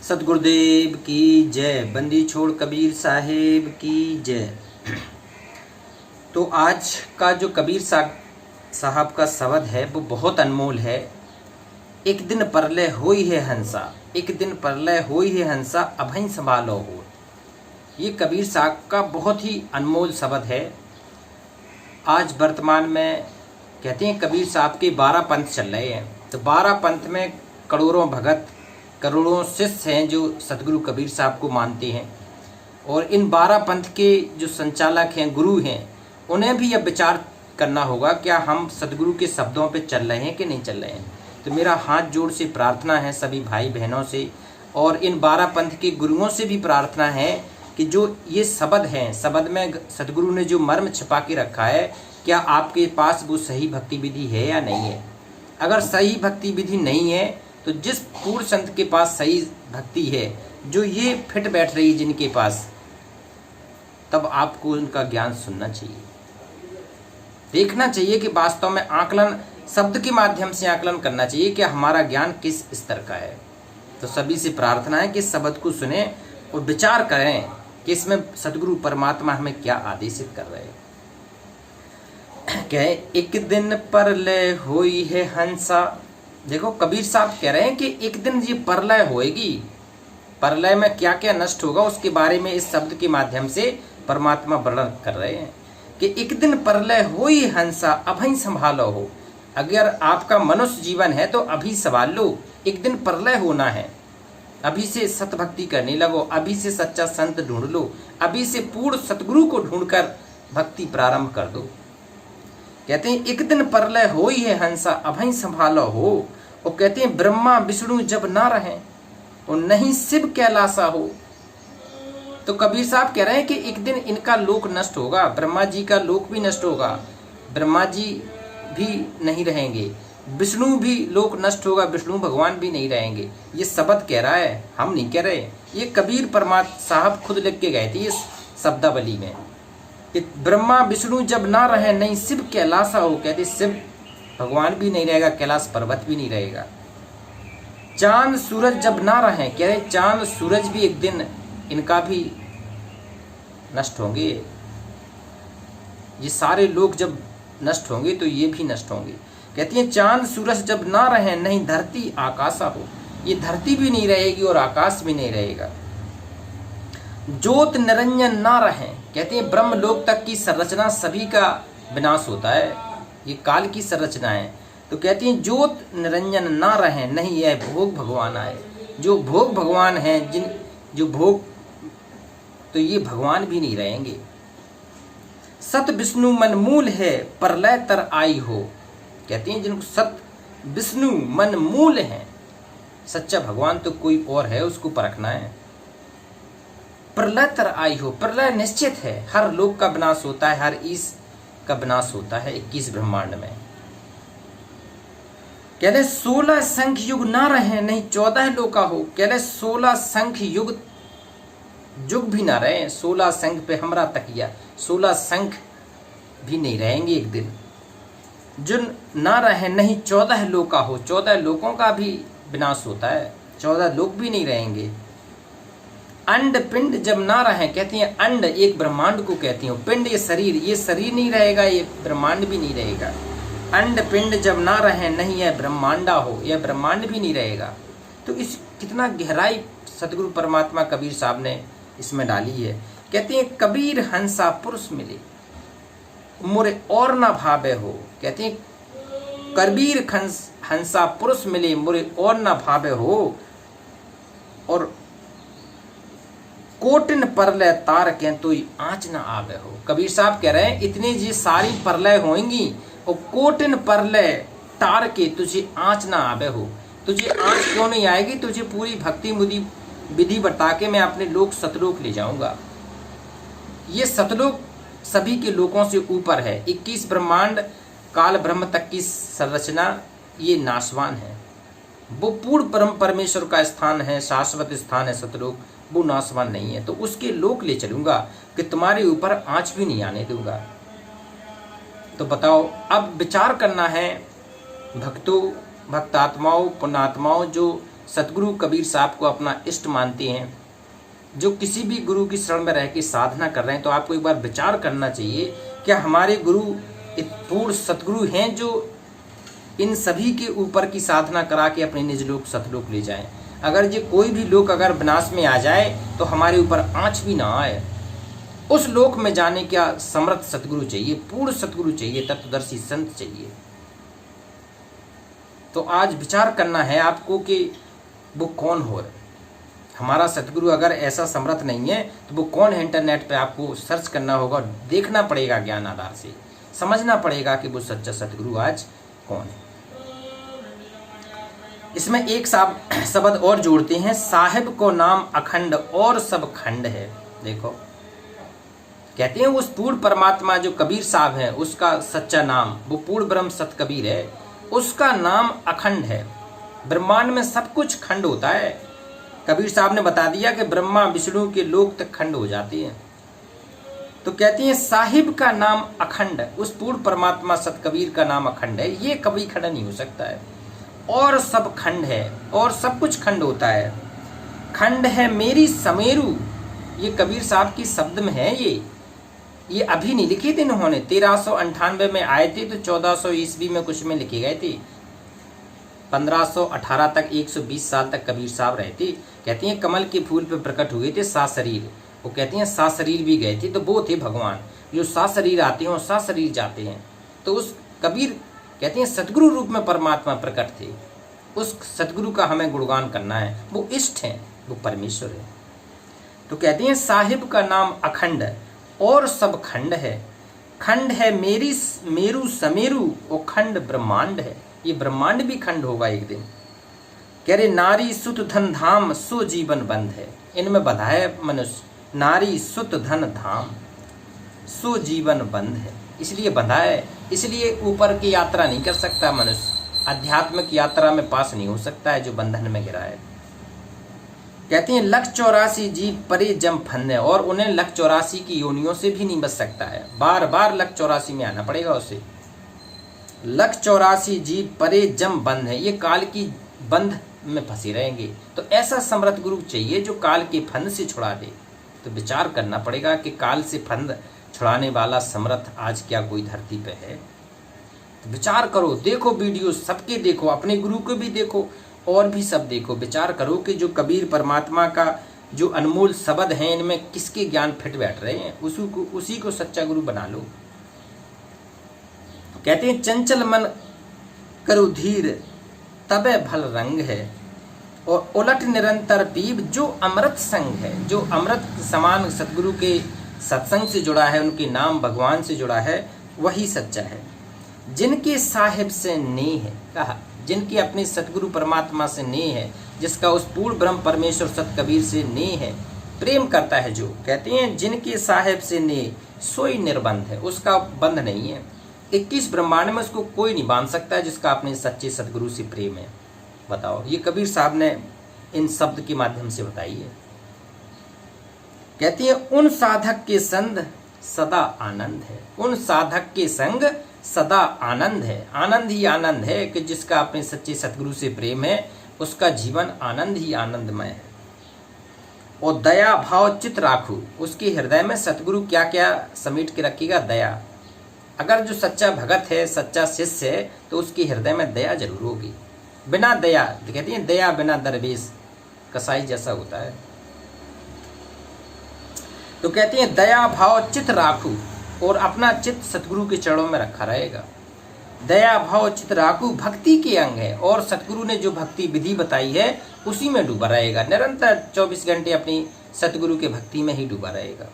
सतगुरुदेव की जय। बंदी छोड़ कबीर साहेब की जय। तो आज का जो कबीर साहब का शब्द है वो बहुत अनमोल है। एक दिन परलय होई है हंसा, एक दिन परलय होई है हंसा, अभय संभालो हो। ये कबीर साहब का बहुत ही अनमोल शब्द है। आज वर्तमान में कहते हैं कबीर साहब के 12 पंथ चल रहे हैं। तो 12 पंथ में करोड़ों भगत, करोड़ों शिष्य हैं जो सतगुरु कबीर साहब को मानते हैं। और इन 12 पंथ के जो संचालक हैं, गुरु हैं, उन्हें भी अब विचार करना होगा क्या हम सतगुरु के शब्दों पे चल रहे हैं कि नहीं चल रहे हैं। तो मेरा हाथ जोड़ से प्रार्थना है सभी भाई बहनों से और इन 12 पंथ के गुरुओं से भी प्रार्थना है कि जो ये शब्द हैं, शब्द में सतगुरु ने जो मर्म छिपा के रखा है, क्या आपके पास वो सही भक्ति विधि है या नहीं है। अगर सही भक्ति विधि नहीं है तो जिस पूर्ण संत के पास सही भक्ति है, जो ये फिट बैठ रही है जिनके पास, तब आपको उनका ज्ञान सुनना चाहिए, देखना चाहिए कि वास्तव में आकलन, शब्द के माध्यम से आकलन करना चाहिए कि हमारा ज्ञान किस स्तर का है। तो सभी से प्रार्थना है कि इस शब्द को सुने और विचार करें कि इसमें सतगुरु परमात्मा हमें क्या आदेशित कर रहे हैं। क्या है, एक दिन परलय होई है हंसा। देखो कबीर साहब कह रहे हैं कि एक दिन ये परलय होएगी। परलय में क्या क्या नष्ट होगा उसके बारे में इस शब्द के माध्यम से परमात्मा वर्णन कर रहे हैं कि एक दिन परलय होई हंसा, अभय संभालो हो। अगर आपका मनुष्य जीवन है तो अभी संभाल लो, एक दिन परलय होना है। अभी से सतभक्ति करने लगो, अभी से सच्चा संत ढूंढ लो, अभी से पूर्ण सतगुरु को ढूंढकर भक्ति प्रारंभ कर दो। कहते हैं एक दिन परलय होई है हंसा, अभय संभालो हो। और कहते हैं ब्रह्मा विष्णु जब ना रहे और नहीं शिव कैलासा हो। तो कबीर साहब कह रहे हैं कि एक दिन इनका लोक नष्ट होगा, ब्रह्मा जी का लोक भी नष्ट होगा, ब्रह्मा जी भी नहीं रहेंगे, विष्णु भी लोक नष्ट होगा, विष्णु भगवान भी नहीं रहेंगे। ये शब्द कह रहा है, हम नहीं कह रहे। ये कबीर परमात्मा साहब खुद लिख के गए थे इस शब्दावली में कि ब्रह्मा विष्णु जब ना रहे नहीं शिव कैलासा हो। कहते शिव भगवान भी नहीं रहेगा, कैलाश पर्वत भी नहीं रहेगा। चांद सूरज जब ना रहे, कह रहे चांद सूरज भी एक दिन इनका भी नष्ट होंगे। ये सारे लोग जब नष्ट होंगे तो ये भी नष्ट होंगे। कहती है चांद सूरज जब ना रहे नहीं धरती आकाशा हो। ये धरती भी नहीं रहेगी और आकाश भी नहीं रहेगा। ज्योत निरंजन ना रहे, कहते हैं ब्रह्म लोक तक की संरचना सभी का विनाश होता है, ये काल की संरचना है। तो कहती हैं ज्योत निरंजन ना रहे नहीं यह भोग भगवान आए। जो भोग भगवान हैं, जिन जो भोग, तो ये भगवान भी नहीं रहेंगे। सत विष्णु मन मूल है परलय तर आई हो। कहती हैं जिनको सत विष्णु मन मूल है, सच्चा भगवान तो कोई और है, उसको परखना है। प्रलय तर आई हो, प्रलय निश्चित है, हर लोक का विनाश होता है, हर ईश का विनाश होता है 21 ब्रह्मांड में। कहते 16 संख्य युग ना रहे नहीं 14 लोका हो। कहते 16 संख्य युग भी ना रहे, 16 संख्य पे हमरा तकिया, 16 संख्य भी नहीं रहेंगे एक दिन। जो ना रहे नहीं 14 लोका हो, 14 लोकों का भी विनाश होता है, 14 लोक भी नहीं रहेंगे। अंड पिंड जब ना रहे, कहती हैं अंड एक ब्रह्मांड को कहती हूँ, पिंड ये शरीर नहीं रहेगा, ये ब्रह्मांड भी नहीं रहेगा। अंड पिंड जब ना रहे नहीं यह ब्रह्मांडा हो, यह ब्रह्मांड भी नहीं रहेगा। तो इस कितना गहराई सतगुरु परमात्मा कबीर साहब ने इसमें डाली है। कहते हैं कबीर हंसा पुरुष मिले मोरे और ना भावे हो। कहते हैं कबीर हंसा पुरुष मिले मोरे और ना भावे हो। और कोटिन परलय तार के तो आँच ना आवे हो। कबीर साहब कह रहे हैं इतनी जी सारी परलय होंगी और कोटिन परलय तार के तुझे आँच ना आवे हो। तुझे आँच क्यों नहीं आएगी? तुझे पूरी भक्ति मुदी विधि बता के मैं अपने लोक सतलोक ले जाऊंगा। ये सतलोक सभी के लोकों से ऊपर है। 21 ब्रह्मांड काल ब्रह्म तक की संरचना ये नाशवान है। वो पूर्ण परम परमेश्वर का स्थान है, शाश्वत स्थान है सतलोक, वो नाशवान नहीं है। तो उसके लोक ले चलूंगा कि तुम्हारे ऊपर आंच भी नहीं आने दूंगा। तो बताओ, अब विचार करना है भक्तों, भक्तात्माओं, पुण्यात्माओं जो सतगुरु कबीर साहब को अपना इष्ट मानते हैं, जो किसी भी गुरु की शरण में रह के साधना कर रहे हैं, तो आपको एक बार विचार करना चाहिए, क्या हमारे गुरु पूर्ण सतगुरु हैं जो इन सभी के ऊपर की साधना करा के अपने निज लोक सतलोक ले जाएं। अगर ये कोई भी लोक अगर विनाश में आ जाए तो हमारे ऊपर आंच भी ना आए, उस लोक में जाने का समर्थ सतगुरु चाहिए, पूर्ण सतगुरु चाहिए, तत्वदर्शी संत चाहिए। तो आज विचार करना है आपको कि वो कौन हो रहे। हमारा सतगुरु अगर ऐसा समर्थ नहीं है तो वो कौन है, इंटरनेट पे आपको सर्च करना होगा, देखना पड़ेगा, ज्ञान आधार से समझना पड़ेगा कि वो सच्चा सतगुरु आज कौन है। इसमें एक शब्द और जोड़ते हैं, साहिब को नाम अखंड और सब खंड है। देखो कहते हैं उस पूर्ण परमात्मा जो कबीर साहब है, उसका सच्चा नाम वो पूर्ण ब्रह्म सत कबीर है, उसका नाम अखंड है। ब्रह्मांड में सब कुछ खंड होता है। कबीर साहब ने बता दिया कि ब्रह्मा विष्णु के लोक तक खंड हो जाते हैं। तो कहते हैं साहिब का नाम अखंड, उस पूर्ण परमात्मा सत कबीर का नाम अखंड है, ये कभी खंड नहीं हो सकता है। और सब खंड है, और सब कुछ खंड होता है। खंड है मेरी समेरू, ये कबीर साहब की शब्द में है। ये अभी नहीं लिखे थे इन्होंने, 1398 में आए थे तो 1400 ईस्वी में कुछ में लिखे गए थे। 1518 तक 120 साल तक कबीर साहब रहे थे। कहती हैं कमल के फूल पे प्रकट हुए थे सा शरीर, वो कहती हैं सा शरीर भी गए थे, तो वो थे भगवान जो सा शरीर आते हैं और सा शरीर जाते हैं। तो उस कबीर कहती हैं सतगुरु रूप में परमात्मा प्रकट थे, उस सतगुरु का हमें गुणगान करना है, वो इष्ट है, वो परमेश्वर है। तो कहती हैं साहिब का नाम अखंड और सब खंड है, खंड है मेरी मेरु समेरु, वो खंड ब्रह्मांड है, ये ब्रह्मांड भी खंड होगा एक दिन। कह रहे नारी सुत धन धाम सो जीवन बंध है, इनमें बंधा है मनुष्य, नारी सुत धन धाम सो जीवन बंध है, इसलिए बंधा है, इसलिए ऊपर की यात्रा नहीं कर सकता मनुष्य, आध्यात्मिक यात्रा में पास नहीं हो सकता है जो बंधन में गिरा है। कहते हैं 184 जीव परे जम फंद है, और उन्हें 184 की योनियों से भी नहीं बच सकता है, बार बार 184 में आना पड़ेगा उसे। 184 जीव परे जम बंद है, ये काल की बंध में फंसे रहेंगे। तो ऐसा समर्थ गुरु चाहिए जो काल के फंद से छुड़ा दे। तो विचार करना पड़ेगा कि काल से फंद छुड़ाने वाला समर्थ आज क्या कोई धरती पे है। तो विचार करो, देखो वीडियो सबके देखो, अपने गुरु को भी देखो और भी सब देखो। विचार करो कि जो कबीर परमात्मा का जो अनमोल शब्द है, इनमें किसके ज्ञान फिट बैठ रहे हैं, उसी को सच्चा गुरु बना लो। कहते हैं चंचल मन करु धीर तबे भल रंग है, और उलट निरंतर पीब जो अमृत संग है, जो अमृत समान सतगुरु के सत्संग से जुड़ा है, उनके नाम भगवान से जुड़ा है, वही सच्चा है। जिनके साहिब से नेह है, कहा जिनकी अपने सतगुरु परमात्मा से नेह है, जिसका उस पूर्ण ब्रह्म परमेश्वर सत कबीर से नेह है, प्रेम करता है जो, कहते हैं जिनके साहिब से नेह सोई निर्बंध है, उसका बंध नहीं है। 21 ब्रह्मांड में उसको कोई नहीं बांध सकता है जिसका अपने सच्चे सतगुरु से प्रेम है। बताओ, ये कबीर साहब ने इन शब्द के माध्यम से बताई है। कहती है उन साधक के संग सदा आनंद है, उन साधक के संग सदा आनंद है, आनंद ही आनंद है कि जिसका अपने सच्चे सतगुरु से प्रेम है, उसका जीवन आनंद ही आनंदमय है। और दया भाव चित राखू, उसके हृदय में सतगुरु क्या क्या समेट के रखेगा, दया। अगर जो सच्चा भगत है, सच्चा शिष्य है, तो उसके हृदय में दया जरूर होगी। बिना दया, कहती है दया बिना दरवेश कसाई जैसा होता है। तो कहती है दया भाव चित राखू, और अपना चित्त सतगुरु के चरणों में रखा रहेगा। दया भाव चित राखू भक्ति के अंग है, और सतगुरु ने जो भक्ति विधि बताई है उसी में डूबा रहेगा, निरंतर 24 घंटे अपनी सतगुरु के भक्ति में ही डूबा रहेगा।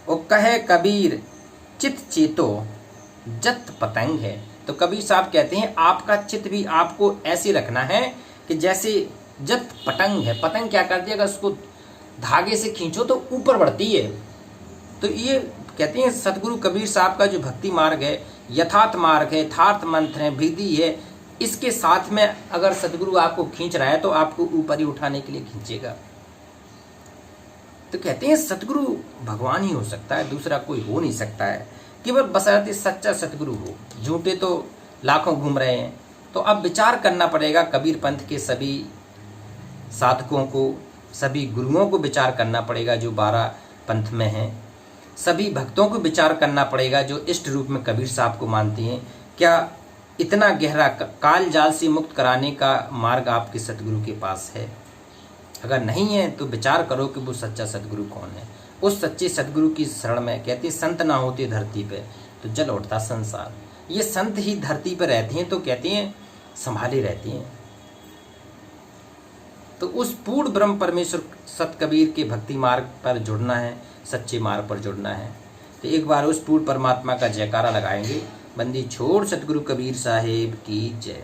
और कहे कबीर चित चेतो जत पतंग है, तो कबीर साहब कहते हैं आपका चित्त भी आपको ऐसे रखना है कि जैसे जत पतंग है। पतंग क्या करती है, अगर उसको धागे से खींचो तो ऊपर बढ़ती है। तो ये कहते हैं सतगुरु कबीर साहब का जो भक्ति मार्ग है, यथार्थ मार्ग है, यथार्थ मंत्र है, विधि है, इसके साथ में अगर सतगुरु आपको खींच रहा है तो आपको ऊपर ही उठाने के लिए खींचेगा। तो कहते हैं सतगुरु भगवान ही हो सकता है, दूसरा कोई हो नहीं सकता है, केवल बशर्ते सच्चा सतगुरु हो। झूठे तो लाखों घूम रहे हैं। तो अब विचार करना पड़ेगा कबीर पंथ के सभी साधकों को, सभी गुरुओं को विचार करना पड़ेगा जो 12 पंथ में हैं। सभी भक्तों को विचार करना पड़ेगा जो इष्ट रूप में कबीर साहब को मानती हैं। क्या इतना गहरा काल जाल से मुक्त कराने का मार्ग आपके सतगुरु के पास है? अगर नहीं है तो विचार करो कि वो सच्चा सतगुरु कौन है। उस सच्चे सतगुरु की शरण में, कहते हैं संत ना होते धरती पे तो जल उठता संसार। ये संत ही धरती पर रहते हैं तो कहते हैं संभाले रहते हैं। तो उस पूर्ण ब्रह्म परमेश्वर सत कबीर के भक्ति मार्ग पर जुड़ना है, सच्चे मार्ग पर जुड़ना है। तो एक बार उस पूर्ण परमात्मा का जयकारा लगाएंगे। बंदी छोड़ सतगुरु कबीर साहेब की जय।